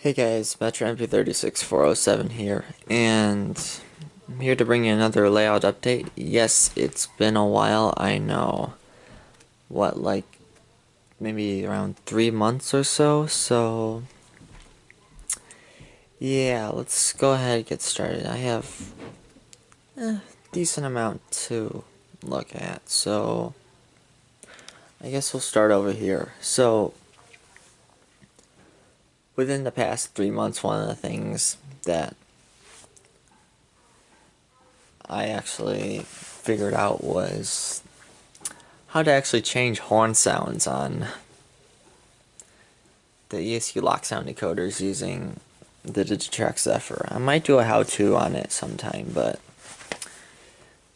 Hey guys, Metro MP36407 here, and I'm here to bring you another layout update. Yes, it's been a while, I know. What, like, maybe around 3 months or so, yeah, let's go ahead and get started. I have a decent amount to look at, so I guess we'll start over here. So, within the past 3 months, one of the things that I actually figured out was how to actually change horn sounds on the ESU lock sound decoders using the Digitrack Zephyr. I might do a how-to on it sometime, but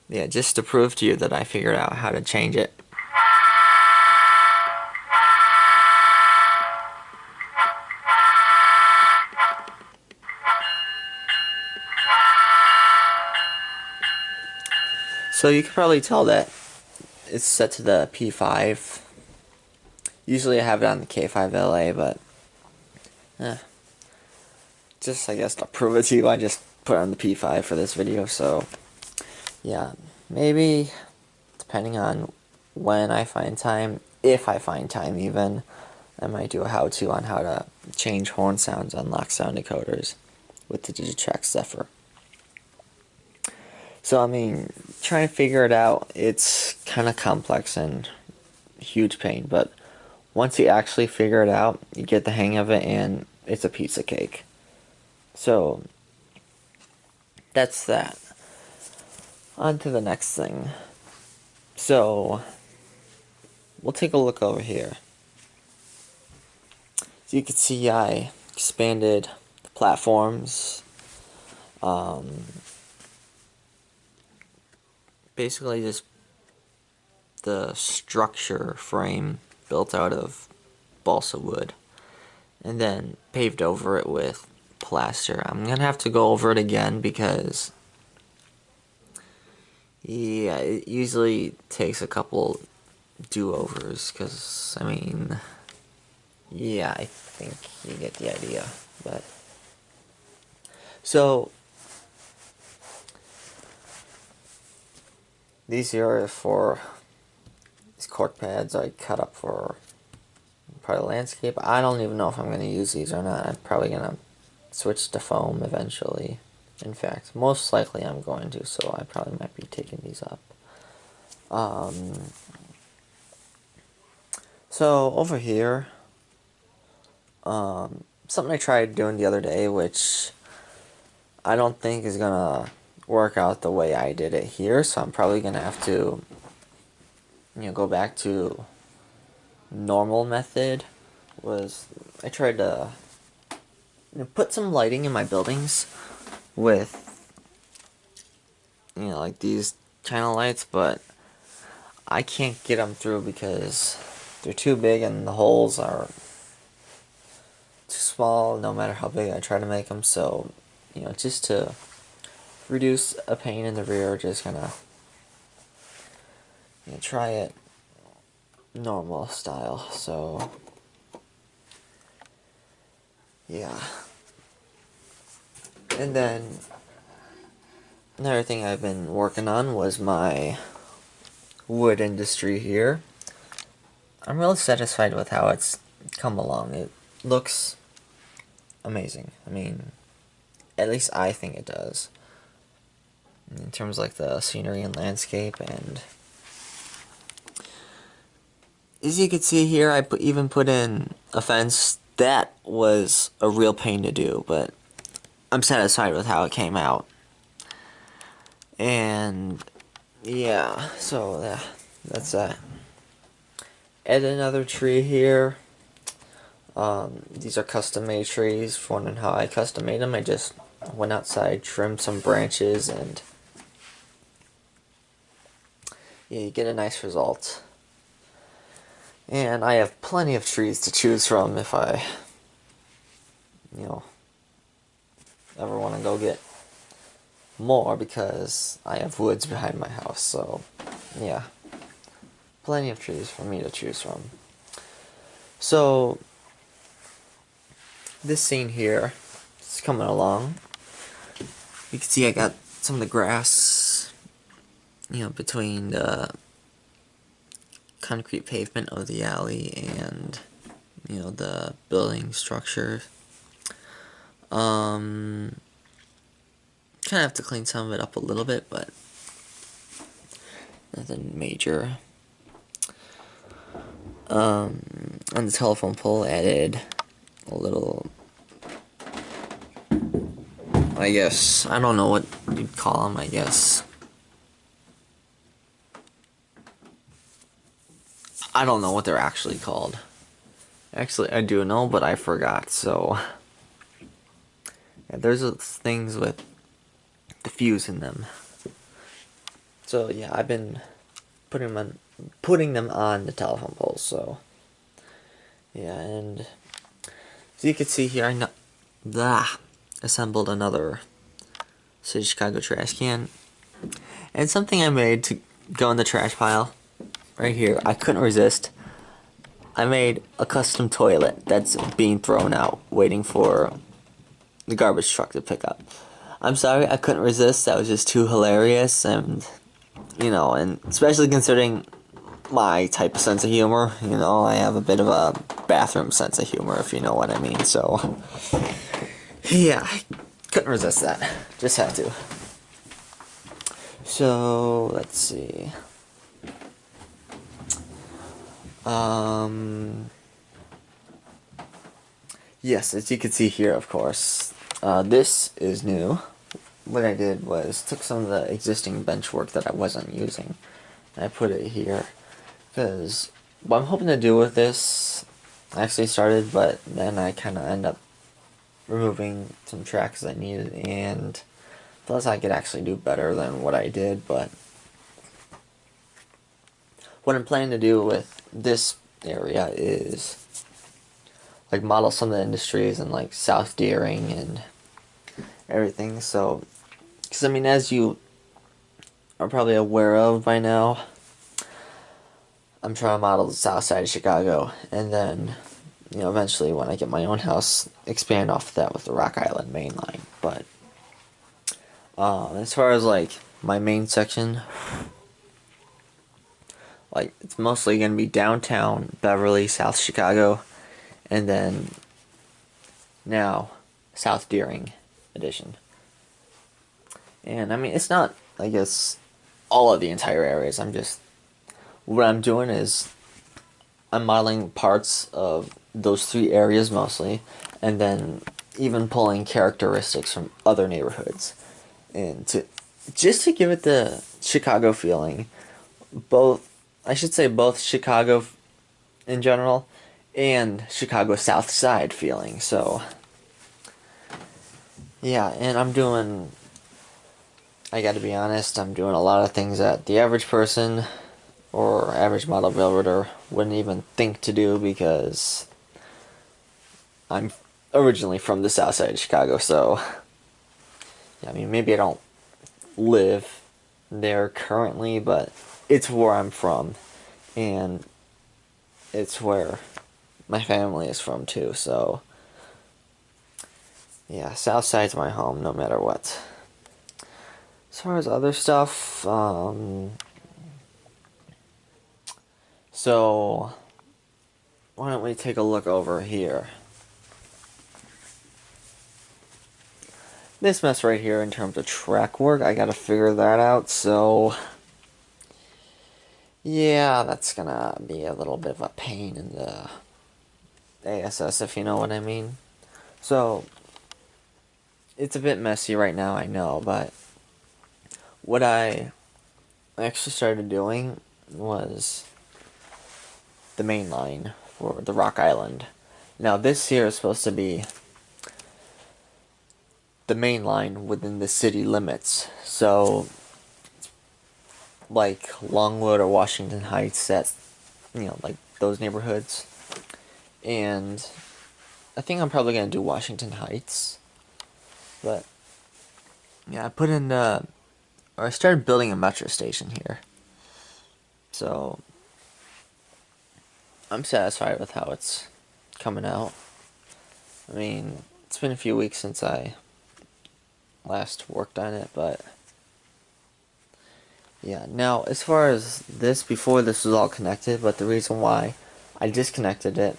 yeah, just to prove to you that I figured out how to change it. So you can probably tell that it's set to the P5. Usually I have it on the K5LA, but just I guess to prove it to you, I just put it on the P5 for this video. So yeah, maybe depending on when I find time, if I find time even, I might do a how-to on how to change horn sounds on lock sound decoders with the Digitrack Zephyr. So I mean, trying to figure it out, it's kind of complex and huge pain, but once you actually figure it out, you get the hang of it and it's a piece of cake. So that's that. On to the next thing. So we'll take a look over here. So you can see I expanded the platforms. Basically just the structure frame built out of balsa wood and then paved over it with plaster. I'm gonna have to go over it again because yeah, it usually takes a couple do-overs because I mean yeah, I think you get the idea. But so these here are for these cork pads I cut up for probably landscape. I don't even know if I'm going to use these or not. I'm probably going to switch to foam eventually. In fact, most likely I'm going to, so I probably might be taking these up. So over here, something I tried doing the other day, which I don't think is going to work out the way I did it here, so I'm probably going to have to, go back to normal method. Was I tried to put some lighting in my buildings with like these channel lights, but I can't get them through because they're too big and the holes are too small no matter how big I try to make them. So just to reduce a pain in the rear, just gonna try it normal style. So yeah, and then another thing I've been working on was my wood industry here. I'm really satisfied with how it's come along. It looks amazing. I mean, at least I think it does. In terms of like the scenery and landscape, and as you can see here, I even put in a fence. That was a real pain to do, but I'm satisfied with how it came out. And yeah, so that's that. Add another tree here. These are custom made trees. If you're wondering how I custom made them, I just went outside, trimmed some branches, and yeah, you get a nice result. And I have plenty of trees to choose from if I, ever want to go get more, because I have woods behind my house. So yeah, plenty of trees for me to choose from. So this scene here is coming along. You can see I got some of the grass, between the concrete pavement of the alley and, the building structure. Kind of have to clean some of it up a little bit, but nothing major. On the telephone pole, added a little, I guess, I don't know what you'd call them, I guess. I don't know what they're actually called. Actually, I do know, but I forgot, so. Yeah, there's things with the fuse in them. So, yeah, I've been putting them on the telephone poles, so. Yeah, and as you can see here, assembled another City Chicago trash can. And something I made to go in the trash pile, right here, I couldn't resist. I made a custom toilet that's being thrown out, waiting for the garbage truck to pick up. I'm sorry, I couldn't resist. That was just too hilarious, and and especially considering my type of sense of humor. I have a bit of a bathroom sense of humor, if you know what I mean. So, yeah, I couldn't resist that. Just had to. So, let's see. Yes, as you can see here, of course, this is new. What I did was took some of the existing bench work that I wasn't using, and I put it here, because what I'm hoping to do with this, I actually started, but then I kind of end up removing some tracks I needed, and plus I could actually do better than what I did. But what I'm planning to do with this area is like model some of the industries and like South Deering and everything. So, because I mean, as you are probably aware of by now, I'm trying to model the south side of Chicago, and then, eventually when I get my own house, expand off of that with the Rock Island main line. But, as far as, like, my main section, like, it's mostly going to be downtown Beverly, South Chicago, and then, now, South Deering edition. And, I mean, it's not, I guess, all of the entire areas. What I'm doing is I'm modeling parts of those three areas mostly, and then even pulling characteristics from other neighborhoods, and just to give it the Chicago feeling. I should say both Chicago in general and Chicago South Side feeling. So yeah, and I got to be honest, I'm doing a lot of things that the average person or average model builder wouldn't even think to do, because I'm originally from the south side of Chicago. So yeah, I mean, maybe I don't live there currently, but it's where I'm from, and it's where my family is from too. So yeah, south side's my home no matter what. As far as other stuff, so why don't we take a look over here? This mess right here in terms of track work, I gotta figure that out, so yeah, that's gonna be a little bit of a pain in the ASS, if you know what I mean. So, it's a bit messy right now, I know, but what I actually started doing was the main line for the Rock Island. Now, this here is supposed to be the main line within the city limits. So, like Longwood or Washington Heights, that's, like those neighborhoods. And I think I'm probably going to do Washington Heights. But, yeah, I started building a metro station here. So, I'm satisfied with how it's coming out. I mean, it's been a few weeks since I last worked on it, but yeah. Now, as far as this, before this was all connected, but the reason why I disconnected it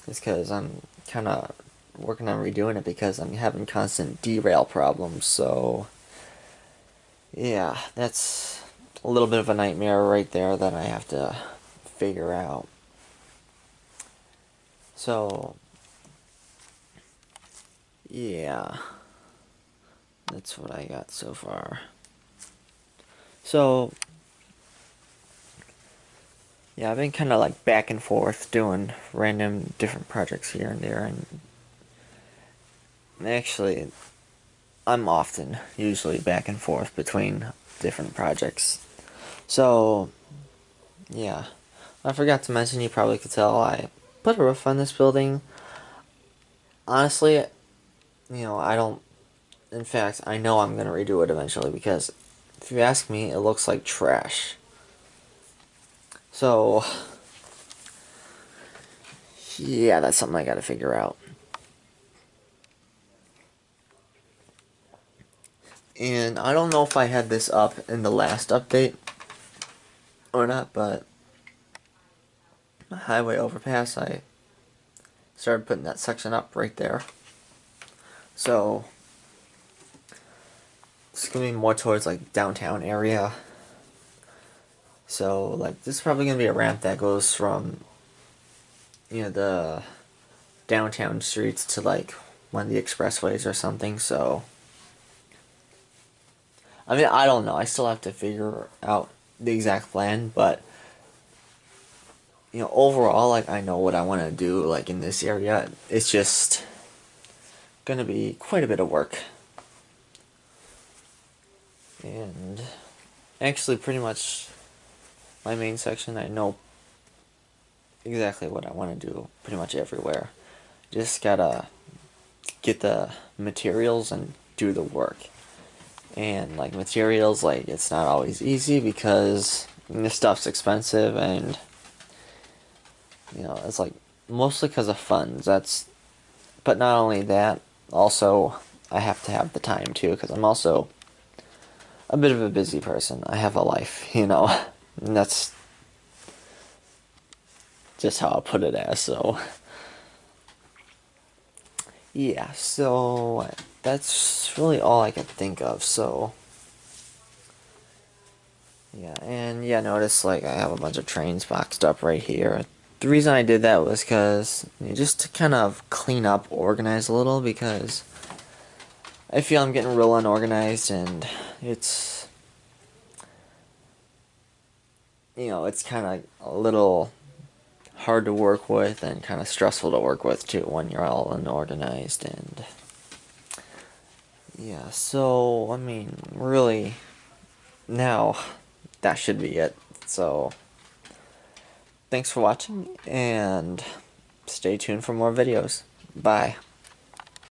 is because I'm kind of working on redoing it because I'm having constant derail problems. So, yeah, that's a little bit of a nightmare right there that I have to figure out. So, yeah, that's what I got so far. So, yeah, I've been kind of like back and forth doing random different projects here and there, and actually, I'm often usually back and forth between different projects. So, yeah. I forgot to mention, you probably could tell, I put a roof on this building. Honestly, I don't. In fact, I know I'm going to redo it eventually because if you ask me, it looks like trash. So, yeah, that's something I got to figure out. And I don't know if I had this up in the last update or not, but highway overpass, I started putting that section up right there. So it's gonna be more towards like downtown area. So like this is probably gonna be a ramp that goes from the downtown streets to like one of the expressways or something. So I mean I don't know. I still have to figure out the exact plan, but overall like I know what I want to do like in this area. It's just gonna be quite a bit of work. And actually pretty much my main section I know exactly what I want to do pretty much everywhere. Just gotta get the materials and do the work. And like materials, like it's not always easy because this stuff's expensive, and it's like mostly because of funds. But not only that, also I have to have the time too because I'm also a bit of a busy person. I have a life, and that's just how I'll put it as. So yeah, so that's really all I can think of. So yeah, and yeah, notice like I have a bunch of trains boxed up right here. The reason I did that was because just to kind of clean up, organize a little, because I feel I'm getting real unorganized, and it's kind of a little hard to work with and kind of stressful to work with too when you're all unorganized. And yeah, so I mean, really, now that should be it. So thanks for watching, and stay tuned for more videos. Bye.